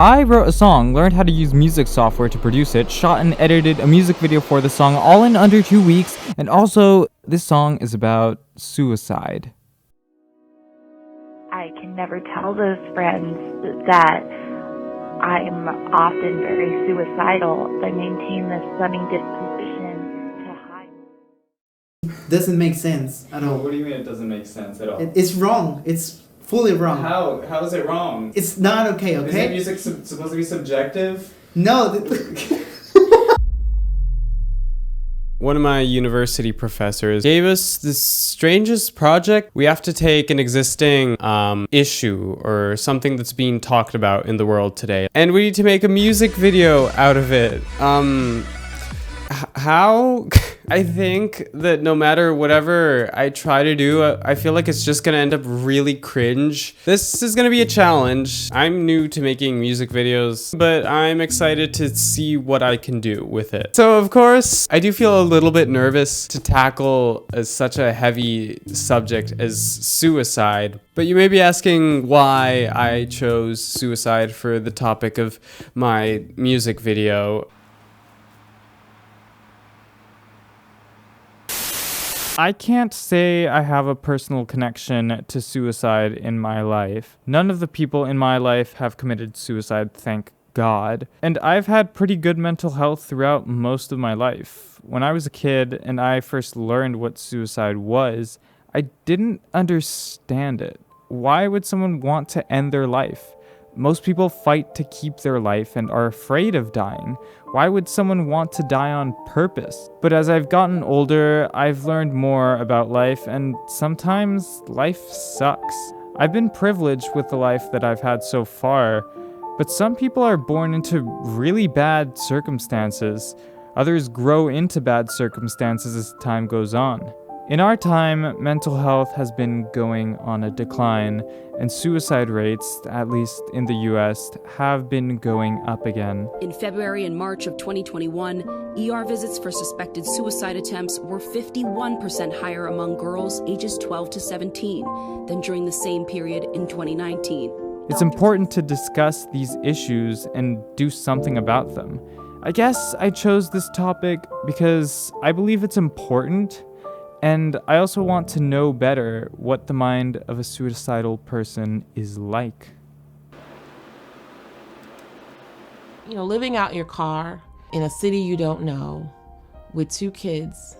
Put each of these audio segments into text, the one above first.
I wrote a song, learned how to use music software to produce it, shot and edited a music video for the song all in under 2 weeks, and also, this song is about suicide. I can never tell those friends that I'm often very suicidal. I maintain this sunny disposition to hide. Doesn't make sense at all. What do you mean it doesn't make sense at all? It's wrong. It's fully wrong. How? How is it wrong? It's not okay, okay? Is music supposed to be subjective? No. One of my university professors gave us this strangest project. We have to take an existing issue or something that's being talked about in the world today, and we need to make a music video out of it. How? I think that no matter whatever I try to do, I feel like it's just gonna end up really cringe. This is gonna be a challenge. I'm new to making music videos, but I'm excited to see what I can do with it. So of course, I do feel a little bit nervous to tackle such a heavy subject as suicide. But you may be asking why I chose suicide for the topic of my music video. I can't say I have a personal connection to suicide in my life. None of the people in my life have committed suicide, thank God. And I've had pretty good mental health throughout most of my life. When I was a kid and I first learned what suicide was, I didn't understand it. Why would someone want to end their life? Most people fight to keep their life and are afraid of dying. Why would someone want to die on purpose? But as I've gotten older, I've learned more about life, and sometimes life sucks. I've been privileged with the life that I've had so far, but some people are born into really bad circumstances. Others grow into bad circumstances as time goes on. In our time, mental health has been going on a decline, and suicide rates, at least in the US, have been going up again. In February and March of 2021, ER visits for suspected suicide attempts were 51% higher among girls ages 12 to 17 than during the same period in 2019. It's important to discuss these issues and do something about them. I guess I chose this topic because I believe it's important. And I also want to know better what the mind of a suicidal person is like. You know, living out your car in a city you don't know with 2 kids,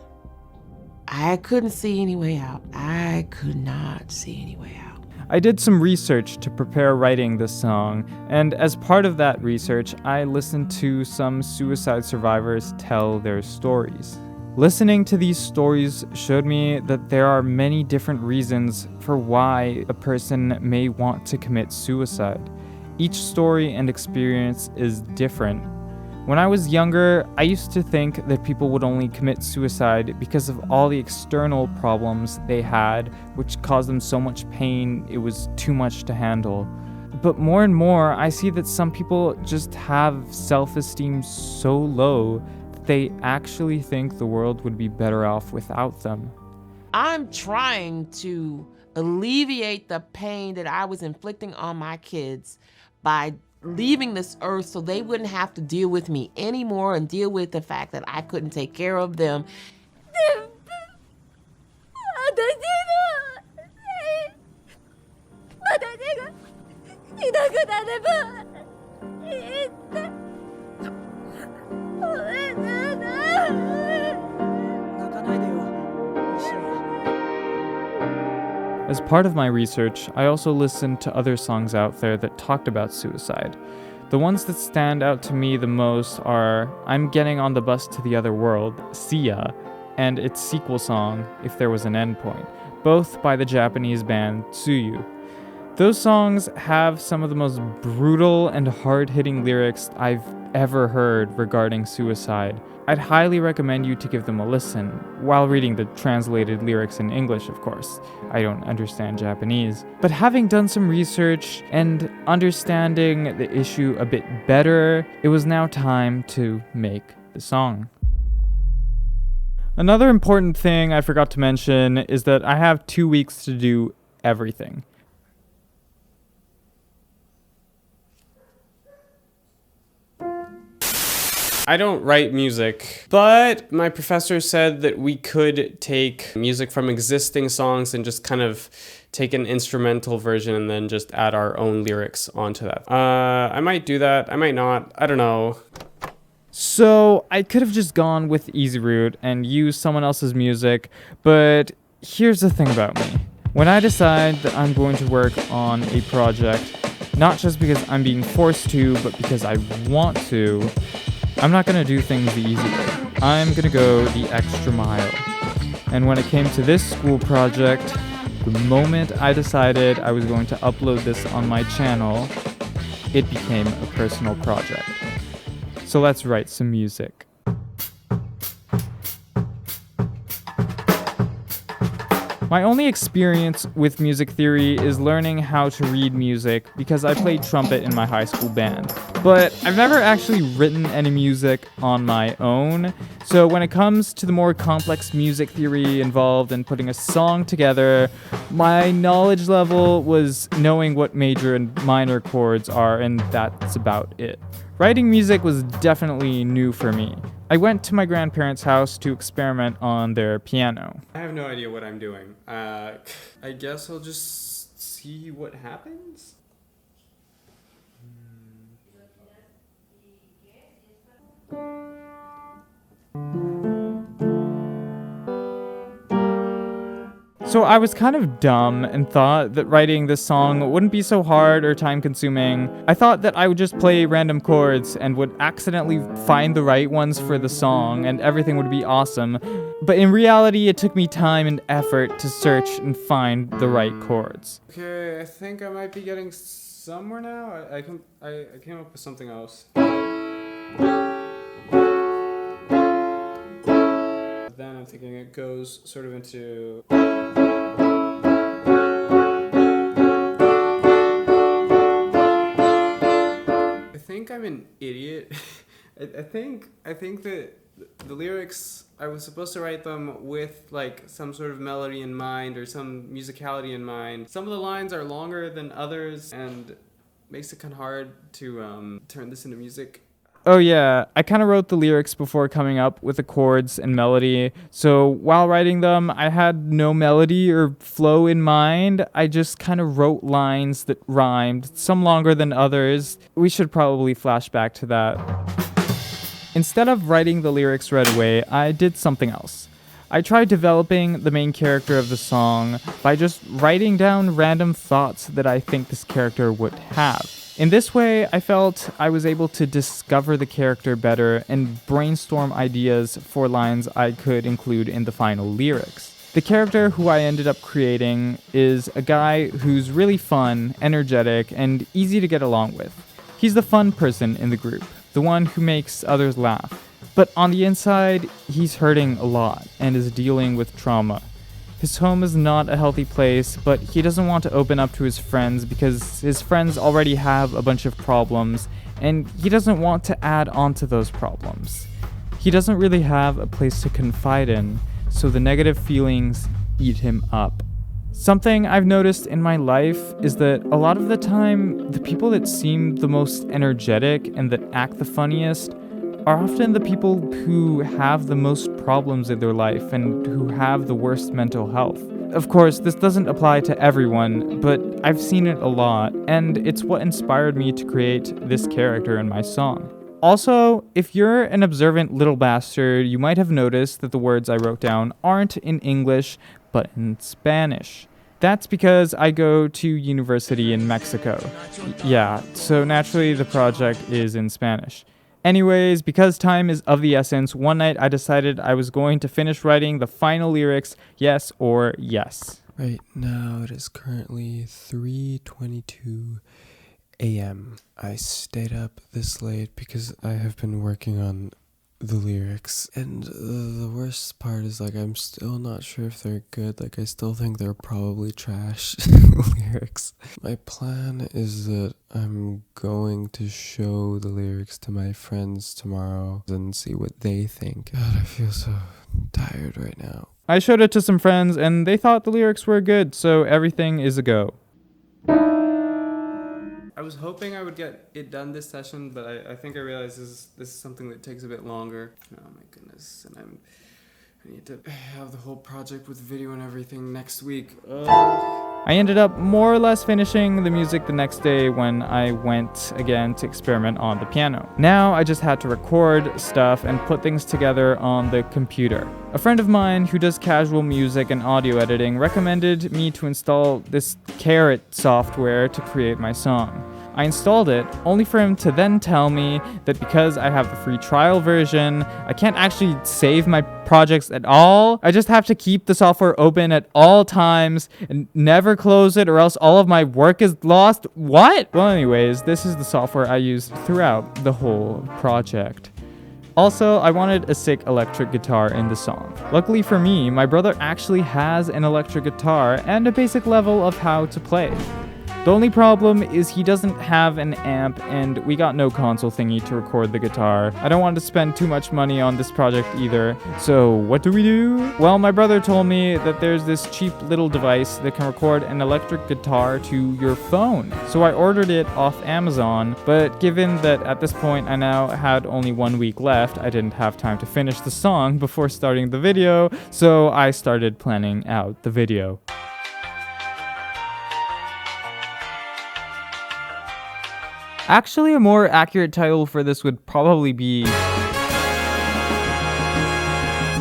I couldn't see any way out. I could not see any way out. I did some research to prepare writing this song, and as part of that research, I listened to some suicide survivors tell their stories. Listening to these stories showed me that there are many different reasons for why a person may want to commit suicide. Each story and experience is different. When I was younger, I used to think that people would only commit suicide because of all the external problems they had, which caused them so much pain it was too much to handle. But more and more, I see that some people just have self-esteem so low they actually think the world would be better off without them. I'm trying to alleviate the pain that I was inflicting on my kids by leaving this earth so they wouldn't have to deal with me anymore and deal with the fact that I couldn't take care of them. As part of my research, I also listened to other songs out there that talked about suicide. The ones that stand out to me the most are I'm Getting on the Bus to the Other World, Sia, and its sequel song, If There Was an Endpoint, both by the Japanese band Tsuyu. Those songs have some of the most brutal and hard-hitting lyrics I've ever heard regarding suicide. I'd highly recommend you to give them a listen, while reading the translated lyrics in English, of course. I don't understand Japanese. But having done some research and understanding the issue a bit better, it was now time to make the song. Another important thing I forgot to mention is that I have 2 weeks to do everything. I don't write music, but my professor said that we could take music from existing songs and just kind of take an instrumental version and then just add our own lyrics onto that. I might do that. I might not. I don't know. So I could have just gone with the easy route and used someone else's music, but here's the thing about me. When I decide that I'm going to work on a project, not just because I'm being forced to, but because I want to, I'm not going to do things the easy way. I'm going to go the extra mile. And when it came to this school project, the moment I decided I was going to upload this on my channel, it became a personal project. So let's write some music. My only experience with music theory is learning how to read music because I played trumpet in my high school band. But I've never actually written any music on my own, so when it comes to the more complex music theory involved in putting a song together, my knowledge level was knowing what major and minor chords are, and that's about it. Writing music was definitely new for me. I went to my grandparents' house to experiment on their piano. I have no idea what I'm doing. I guess I'll just see what happens. So I was kind of dumb and thought that writing this song wouldn't be so hard or time-consuming. I thought that I would just play random chords and would accidentally find the right ones for the song and everything would be awesome. But in reality, it took me time and effort to search and find the right chords. Okay, I think I might be getting somewhere now. I came up with something else. Then I'm thinking it goes sort of into... I think I'm an idiot. I think that the lyrics, I was supposed to write them with like some sort of melody in mind or some musicality in mind. Some of the lines are longer than others and makes it kind of hard to turn this into music. Oh yeah, I kind of wrote the lyrics before coming up with the chords and melody, so while writing them, I had no melody or flow in mind. I just kind of wrote lines that rhymed, some longer than others. We should probably flash back to that. Instead of writing the lyrics right away, I did something else. I tried developing the main character of the song by just writing down random thoughts that I think this character would have. In this way, I felt I was able to discover the character better and brainstorm ideas for lines I could include in the final lyrics. The character who I ended up creating is a guy who's really fun, energetic, and easy to get along with. He's the fun person in the group, the one who makes others laugh. But on the inside, he's hurting a lot and is dealing with trauma. His home is not a healthy place, but he doesn't want to open up to his friends because his friends already have a bunch of problems, and he doesn't want to add on to those problems. He doesn't really have a place to confide in, so the negative feelings eat him up. Something I've noticed in my life is that a lot of the time, the people that seem the most energetic and that act the funniest are often the people who have the most problems in their life and who have the worst mental health. Of course, this doesn't apply to everyone, but I've seen it a lot, and it's what inspired me to create this character in my song. Also, if you're an observant little bastard, you might have noticed that the words I wrote down aren't in English, but in Spanish. That's because I go to university in Mexico. Yeah, so naturally the project is in Spanish. Anyways, because time is of the essence, one night I decided I was going to finish writing the final lyrics, yes or yes. Right now it is currently 3:22 a.m. I stayed up this late because I have been working on the lyrics, and the worst part is like I'm still not sure if they're good. Like I still think they're probably trash lyrics. My plan is that I'm going to show the lyrics to my friends tomorrow and see what they think. God, I feel so tired right now. I showed it to some friends and they thought the lyrics were good, so everything is a go. I was hoping I would get it done this session, but I think I realized this is something that takes a bit longer. Oh my goodness, and I need to have the whole project with video and everything next week. I ended up more or less finishing the music the next day when I went again to experiment on the piano. Now I just had to record stuff and put things together on the computer. A friend of mine who does casual music and audio editing recommended me to install this Carrot software to create my song. I installed it, only for him to then tell me that because I have the free trial version, I can't actually save my projects at all. I just have to keep the software open at all times and never close it, or else all of my work is lost. What? Well, anyways, this is the software I used throughout the whole project. Also, I wanted a sick electric guitar in the song. Luckily for me, my brother actually has an electric guitar and a basic level of how to play. The only problem is he doesn't have an amp, and we got no console thingy to record the guitar. I don't want to spend too much money on this project either. So what do we do? Well, my brother told me that there's this cheap little device that can record an electric guitar to your phone. So I ordered it off Amazon, but given that at this point I now had only 1 week left, I didn't have time to finish the song before starting the video, so I started planning out the video. Actually, a more accurate title for this would probably be...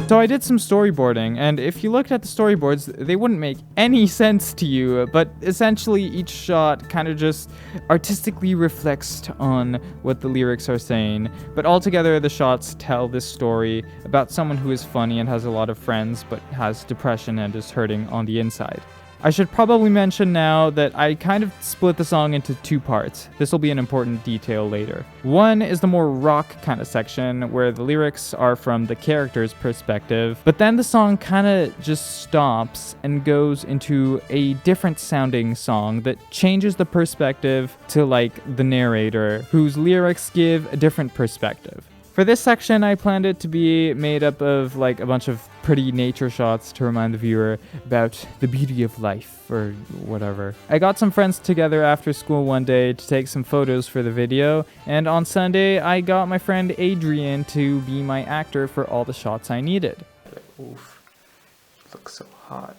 So I did some storyboarding, and if you looked at the storyboards, they wouldn't make any sense to you, but essentially each shot kind of just artistically reflects on what the lyrics are saying. But altogether, the shots tell this story about someone who is funny and has a lot of friends, but has depression and is hurting on the inside. I should probably mention now that I kind of split the song into two parts. This will be an important detail later. One is the more rock kind of section where the lyrics are from the character's perspective, but then the song kind of just stops and goes into a different sounding song that changes the perspective to like the narrator, whose lyrics give a different perspective. For this section, I planned it to be made up of like a bunch of pretty nature shots to remind the viewer about the beauty of life or whatever. I got some friends together after school one day to take some photos for the video, and on Sunday, I got my friend Adrian to be my actor for all the shots I needed. Oof, looks so hot.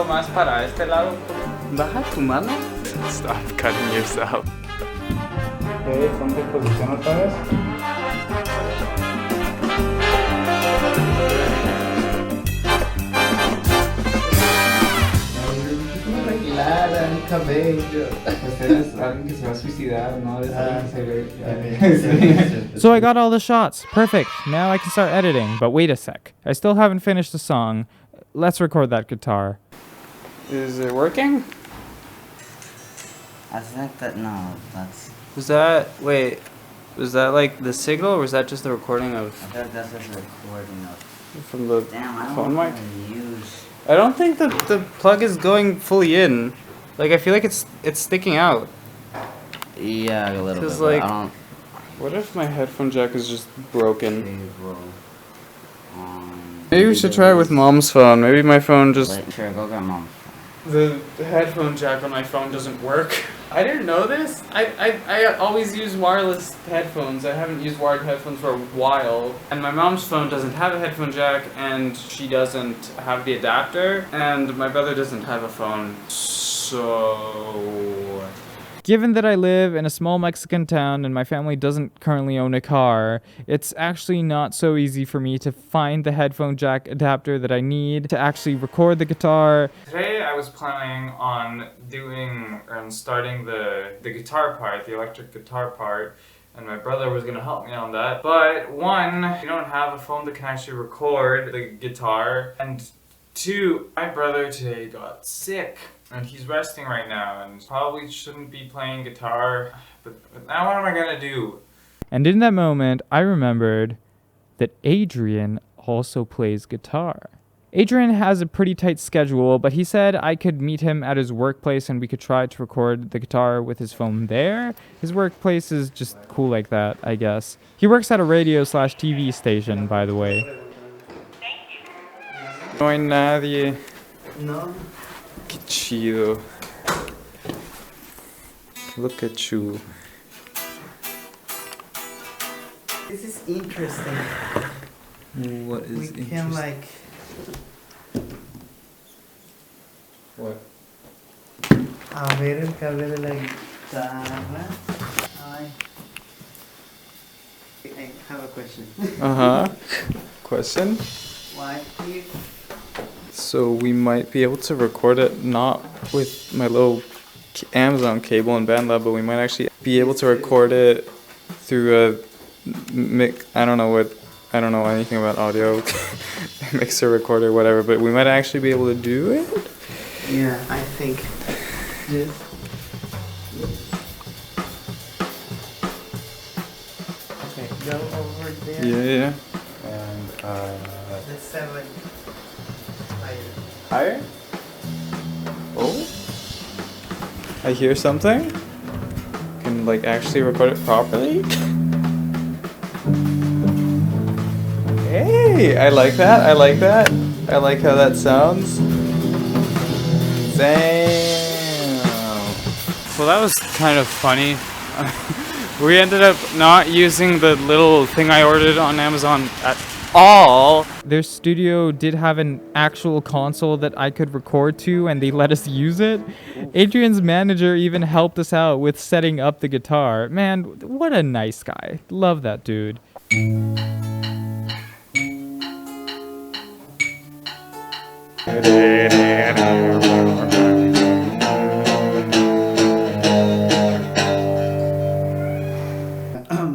Más para este lado. Baja tu mano. Stop cutting yourself. Okay, ponte en posición otra vez. Clara, mi cabello. Eres alguien que se va a suicidar, no eres alguien que se ve. So I got all the shots. Perfect. Now I can start editing. But wait a sec. I still haven't finished the song. Let's record that guitar. Is it working? I think that, no, that's... Was that like the signal, or was that just the recording of... I think that's just a recording of... From the Damn, I don't phone want mic? to use... I don't think that the plug is going fully in. Like, I feel like it's sticking out. Yeah, a little bit, 'Cause, but like, I don't... What if my headphone jack is just broken? Okay, bro. Maybe we should try it with mom's phone. Maybe my phone just... Wait, sure, go get mom's phone. The headphone jack on my phone doesn't work. I didn't know this. I always use wireless headphones. I haven't used wired headphones for a while. And my mom's phone doesn't have a headphone jack, and she doesn't have the adapter, and my brother doesn't have a phone. So... Given that I live in a small Mexican town and my family doesn't currently own a car, it's actually not so easy for me to find the headphone jack adapter that I need to actually record the guitar. Today I was planning on starting the guitar part, the electric guitar part, and my brother was gonna help me on that. But one, we don't have a phone that can actually record the guitar, and two, my brother today got sick. And he's resting right now and probably shouldn't be playing guitar, but now what am I gonna do? And in that moment, I remembered that Adrian also plays guitar. Adrian has a pretty tight schedule, but he said I could meet him at his workplace and we could try to record the guitar with his phone there. His workplace is just cool like that, I guess. He works at a radio/TV station, by the way. No hay nadie. No. Qué chido. Look at you. This is interesting. What is We interesting? can like. What? A ver el cable de la guitarra. I have a question. Question? Why here? So we might be able to record it not with my little Amazon cable and BandLab, but we might actually be able to record it through a mic. I don't know anything about audio, mixer, recorder, whatever, but we might actually be able to do it. Yeah, I think. Yes. Okay, go over there. Yeah. And The 7. Higher? Oh? I hear something? Can like actually record it properly? Hey, I like that. I like how that sounds. Damn. Well, that was kind of funny. We ended up not using the little thing I ordered on Amazon at all. Their studio did have an actual console that I could record to, and they let us use it. Adrian's manager even helped us out with setting up the guitar. Man, what a nice guy. Love that dude.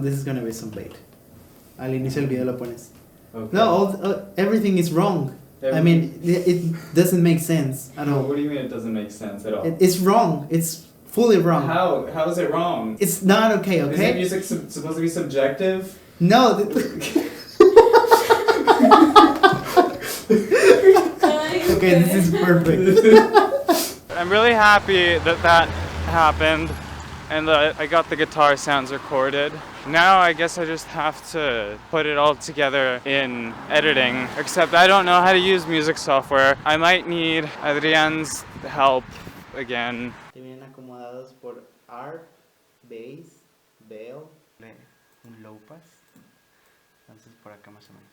This is gonna be some bait. Al inicio del video lo pones. Okay. No, everything is wrong. I mean, it doesn't make sense at all. What do you mean it doesn't make sense at all? It's wrong. It's fully wrong. How is it wrong? It's not okay, okay? Isn't music supposed to be subjective? No. Okay, this is perfect. I'm really happy that happened and that I got the guitar sounds recorded. Now I guess I just have to put it all together in editing, except I don't know how to use music software. I might need Adrian's help again. Que vienen acomodados por art, bass, bell, Un low pass. Entonces por acá más o menos.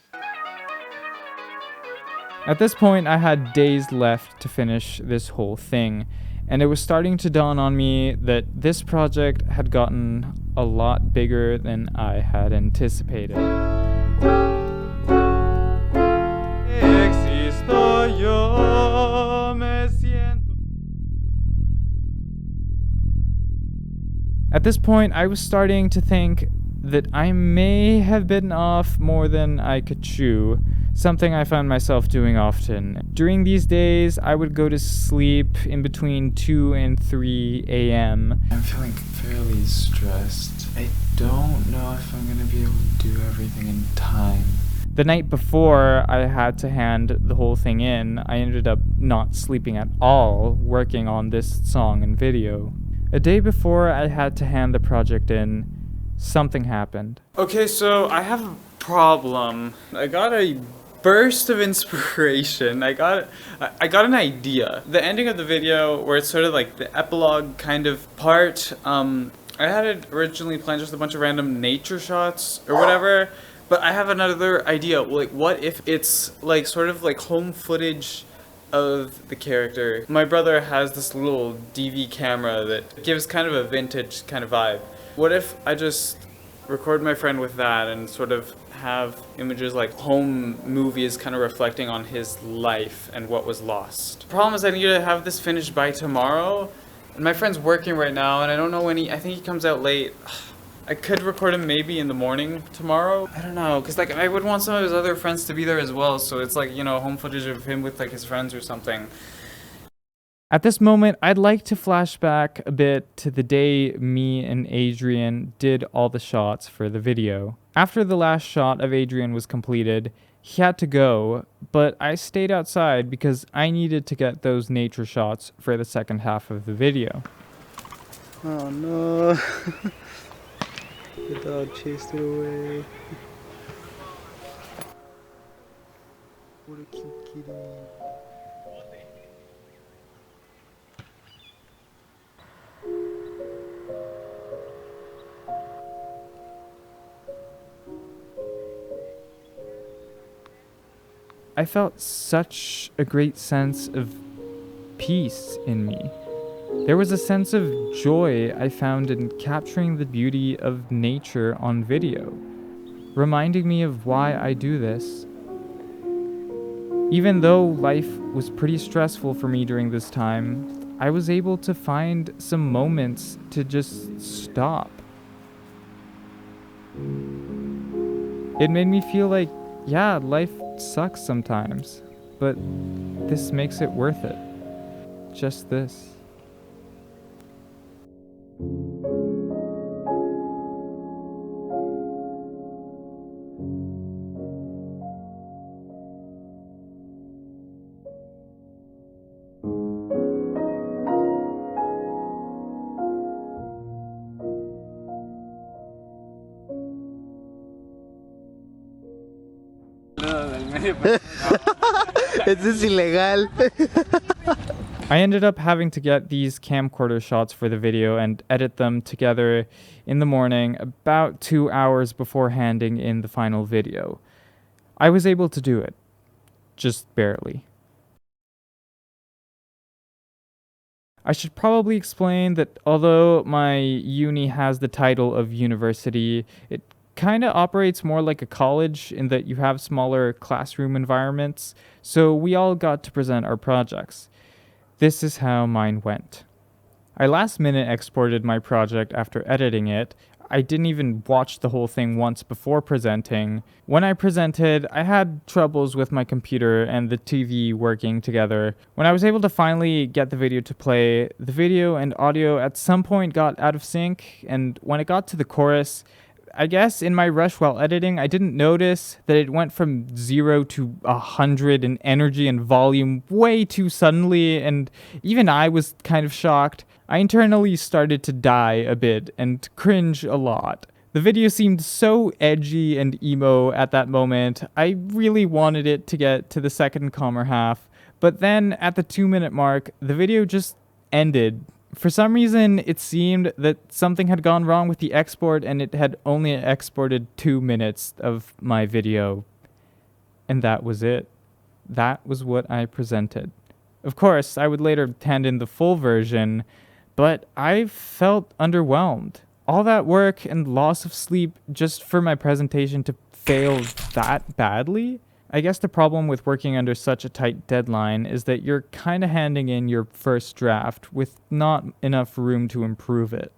At this point, I had days left to finish this whole thing, and it was starting to dawn on me that this project had gotten a lot bigger than I had anticipated. Existo yo, me siento. At this point, I was starting to think that I may have bitten off more than I could chew, something I found myself doing often. During these days, I would go to sleep in between 2 and 3 a.m. I'm feeling fairly stressed. I don't know if I'm gonna be able to do everything in time. The night before I had to hand the whole thing in, I ended up not sleeping at all, working on this song and video. A day before I had to hand the project in, something happened. Okay, so I have a problem. I got a burst of inspiration. I got an idea. The ending of the video, where it's sort of like the epilogue kind of part, I had it originally planned just a bunch of random nature shots or whatever, but I have another idea. Like, what if it's like sort of like home footage of the character? My brother has this little DV camera that gives kind of a vintage kind of vibe. What if I just record my friend with that and sort of have images like home movies kind of reflecting on his life and what was lost? The problem is I need to have this finished by tomorrow, and my friend's working right now and I don't know when I think he comes out late. I could record him maybe in the morning tomorrow. I don't know, because like I would want some of his other friends to be there as well, so it's like, you know, home footage of him with like his friends or something. At this moment, I'd like to flash back a bit to the day me and Adrian did all the shots for the video. After the last shot of Adrian was completed, He had to go, but I stayed outside because I needed to get those nature shots for the second half of the video. Oh no. The dog chased it away. What a cute kitty. I felt such a great sense of peace in me. There was a sense of joy I found in capturing the beauty of nature on video, reminding me of why I do this. Even though life was pretty stressful for me during this time, I was able to find some moments to just stop. It made me feel like, yeah, life sucks sometimes, but this makes it worth it. Just this. This is illegal. I ended up having to get these camcorder shots for the video and edit them together in the morning, about 2 hours before handing in the final video. I was able to do it, just barely. I should probably explain that although my uni has the title of university, it kind of operates more like a college in that you have smaller classroom environments, so we all got to present our projects. This is how mine went. I last minute exported my project after editing it. I didn't even watch the whole thing once before presenting. When I presented, I had troubles with my computer and the TV working together. When I was able to finally get the video to play, the video and audio at some point got out of sync, and when it got to the chorus, I guess in my rush while editing, I didn't notice that it went from 0 to 100 in energy and volume way too suddenly, and even I was kind of shocked. I internally started to die a bit and cringe a lot. The video seemed so edgy and emo at that moment. I really wanted it to get to the second calmer half, but then at the 2-minute mark, the video just ended. For some reason, it seemed that something had gone wrong with the export and it had only exported 2 minutes of my video. And that was it. That was what I presented. Of course, I would later hand in the full version, but I felt underwhelmed. All that work and loss of sleep just for my presentation to fail that badly? I guess the problem with working under such a tight deadline is that you're kind of handing in your first draft with not enough room to improve it.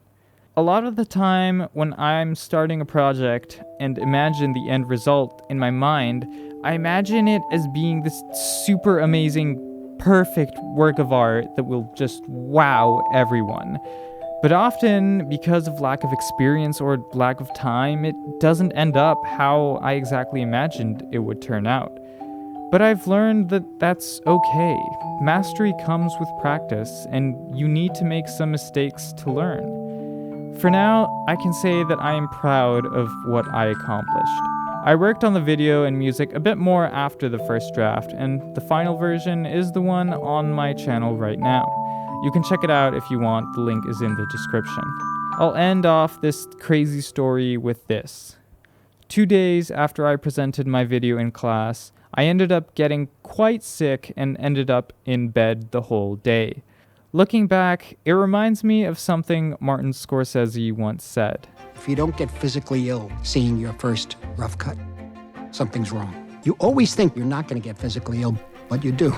A lot of the time when I'm starting a project and imagine the end result in my mind, I imagine it as being this super amazing, perfect work of art that will just wow everyone. But often, because of lack of experience or lack of time, it doesn't end up how I exactly imagined it would turn out. But I've learned that that's okay. Mastery comes with practice, and you need to make some mistakes to learn. For now, I can say that I am proud of what I accomplished. I worked on the video and music a bit more after the first draft, and the final version is the one on my channel right now. You can check it out if you want, the link is in the description. I'll end off this crazy story with this. 2 days after I presented my video in class, I ended up getting quite sick and ended up in bed the whole day. Looking back, it reminds me of something Martin Scorsese once said. If you don't get physically ill seeing your first rough cut, something's wrong. You always think you're not going to get physically ill, but you do.